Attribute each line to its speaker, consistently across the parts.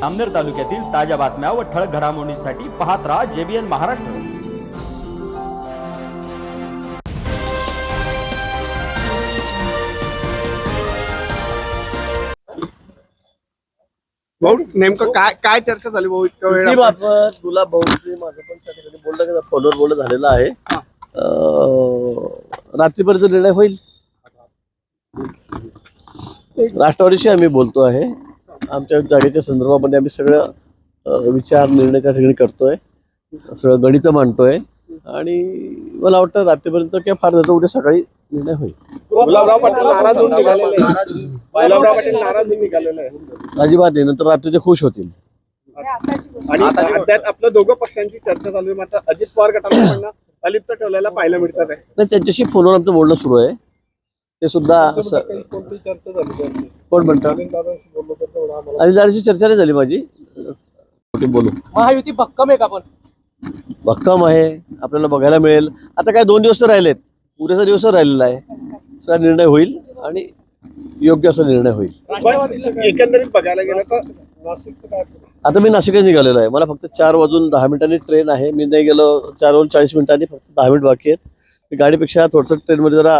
Speaker 1: अमनेर तालुक्यातील ताज्या बातम्या व ठळक घडामोडींसाठी पाहत राहा JBN महाराष्ट्र।
Speaker 2: भाऊ नेमकं काय चर्चा झाली भाऊ इतका वेळ
Speaker 3: बाबत तुला भाऊशी माझं पण त्या ठिकाणी बोलणं फोनवर बोलणं झालेलं आहे। रात्रीपर्यंत निर्णय होईल। राष्ट्रवादीशी आम्ही बोलतो आहे, आमच्या जागेच्या संदर्भामध्ये आम्ही सगळं विचार निर्णय त्या ठिकाणी करतोय, सगळं गणित मांडतोय आणि मला वाटतं रात्रीपर्यंत किंवा फार झालं उद्या सकाळी निर्णय होईल।
Speaker 2: गुलाबराव पाटील नाराज होऊन निघालेले आहे। गुलाबराव पाटील नाराज होऊन निघालेले आहे।
Speaker 3: अजिबात नाही, नंतर रात्री ते खुश होतील।
Speaker 2: आणि अद्याप आपल्या दोघं पक्षांची चर्चा चालू आहे, मात्र अजित पवार गटाला पण अलिप्त ठेवलेला पाहायला मिळतात आहे।
Speaker 3: नाही, त्यांच्याशी फोनवर आमचं बोलणं सुरू आहे, ते सुद्धा कोण म्हणतात अनिल दादाशी चर्चा नाही झाली माझी, बोलू।
Speaker 4: महायुती भक्कम आहे का? पण
Speaker 3: भक्कम आहे, आपल्याला बघायला मिळेल। आता काय 2 दिवस तर राहिलेत, उद्याचा दिवस राहिलेला आहे, सगळा निर्णय होईल आणि योग्य असा निर्णय होईल।
Speaker 2: एकंदरीत बघायला गेलं तर
Speaker 3: आता मी नाशिकच निघालेलो आहे, मला फक्त 4 वाजून 10 मिनिटांनी ट्रेन आहे, मी नाही गेलो 4 वाजून 40 मिनिटांनी, फक्त 10 मिनिट बाकी आहेत। मी गाडीपेक्षा थोडंसं ट्रेनमध्ये जरा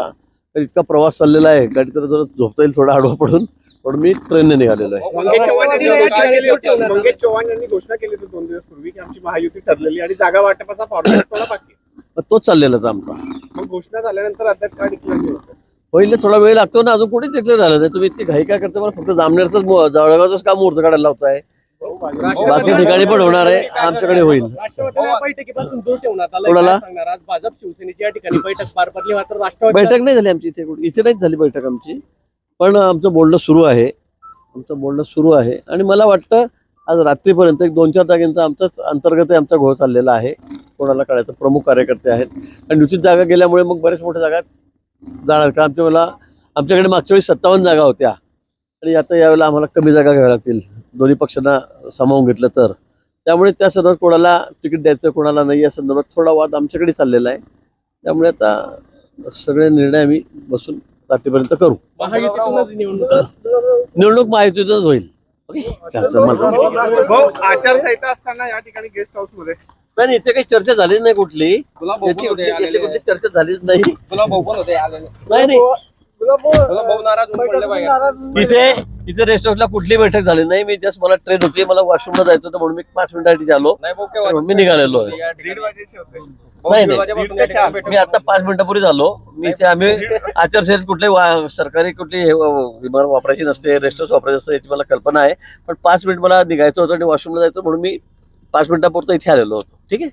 Speaker 3: इतका प्रवास चाललेला आहे, गाडी तर जरा झोपता येईल थोडा आडवा पडून, पण मी ट्रेनने निघालेलो आहे।
Speaker 2: मंगेश चव्हाण यांनी घोषणा केली होती 2 दिवस पूर्वी की आमची महायुती ठरलेली आणि जागा वाटपाचा फॉर्मॅट थोडा बाकी आहे।
Speaker 3: पण तोच चाललेला होता आमचा।
Speaker 2: मग घोषणा झाल्यानंतर अद्याप काय डिक्लेअर नाही होतं?
Speaker 3: होईल, थोडा वेळ लागतो ना, अजून कोणीच डिक्लेअर झालं नाही। तुम्ही इतकी घाई काय करता? मला फक्त जामनेरचंच जळगावचंच काम मुहूर्त काढायला लावताय, बाकी ठिकाणी पण होणार आहे, आमच्याकडे होईल।
Speaker 4: बैठकीपासून दूर ठेवण्यात आलं,
Speaker 3: कोणाला?
Speaker 4: काय सांगणार? आज भाजप शिवसेनेची या ठिकाणी बैठक पार पडली, मात्र राष्ट्रवादी
Speaker 3: बैठक नाही झाली आमची इथे नाहीच झाली बैठक आमची, पण आमचं बोलणं सुरू आहे आणि मला वाटतं आज रात्रीपर्यंत एक 2-4 जागांचा आमचाच अंतर्गत आमचा घोळ चाललेला आहे, कोणाला कळायचं। प्रमुख कार्यकर्ते आहेत आणि निश्चित जागा गेल्यामुळे मग बऱ्याच मोठ्या जागा जाणार, कारण आमच्याकडे मागच्या वेळी 57 जागा होत्या आणि आता यावेळेला आम्हाला कमी जागा घ्याव्या लागतील, दोन्ही पक्षांना सामावून घेतलं तर। त्यामुळे त्या सर्वात कोणाला तिकीट द्यायचं कोणाला नाही या संदर्भात थोडा वाद आमच्याकडे चाललेला आहे। त्यामुळे आता सगळे निर्णय आम्ही बसून रात्रीपर्यंत करू।
Speaker 4: महायुतीतूनच
Speaker 3: निवडणूक महायुतीतूनच होईल।
Speaker 2: भाऊ आचारसंहिता असताना या ठिकाणी गेस्ट हाऊस मध्ये
Speaker 3: नाही, इथे काही चर्चा झालीच नाही, कुठली चर्चा झालीच नाही। नाही इथे रेस्ट हाऊसला कुठली बैठक झाली नाही। मी जस्ट मला ट्रेन होती, मला वॉशरूमला जायचं होतं म्हणून मी 5 मिनिटांसाठी आलो, मी निघालेलो आहे।
Speaker 2: 1:30 वाजेचे होते।
Speaker 3: नाही, मी आता 5 मिनिटापूर्वी झालो। आम्ही आचारसंहितेत कुठले सरकारी कुठली इमारत वापरायची नसते, रेस्ट हाऊस वापरायचं असतं याची मला कल्पना आहे, पण 5 मिनिट मला निघायचं होतं आणि वॉशरूमला जायचं म्हणून मी 5 मिनिटापुरतं इथे आलेलो होतो। ठीक आहे।